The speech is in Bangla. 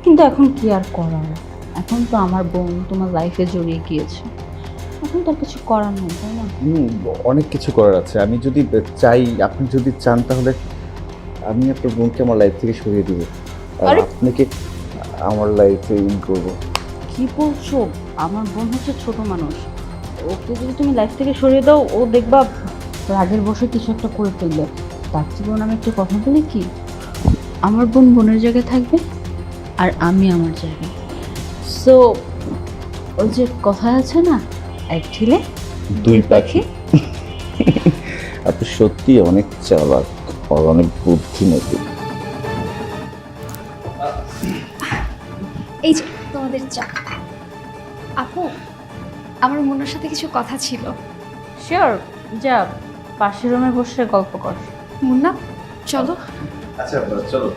কিন্তু এখন কি আর করার, এখন তো আমার বোন তোমার লাইফে জড়িয়ে গিয়েছে, এখন তো আর কিছু করার নেই, তাই না? অনেক কিছু করার আছে। আমি যদি চাই, আপনি যদি চান, তাহলে আমি আপনার বোনকে আমার লাইফ থেকে সরিয়ে দিব আর আরে আপনাকে আমার লাইফে ইন করবো। কি বলছো? আমার বোন হচ্ছে ছোট মানুষ, ওকে যদি তুমি লাইফ থেকে সরিয়ে দাও, ও দেখবা রাগের বসে কিছু একটা করে ফেলবে। তার চেয়ে বোন আমি একটা কথা বলি কি, আমার বোন বোনের জায়গায় থাকবে আর আমি আমার জায়গায়। সো ওই যে কথা আছে না, এক ঢিলে দুই পাখি। আপনি সত্যি অনেক চালাক আর অনেক বুদ্ধিমতী। এই যে তোমাদের চা। আপু, আমার মনের সাথে কিছু কথা ছিল। শিওর, যা পাশের রুমে বসে গল্প কর। মুন্না, চলো। আচ্ছা চলো।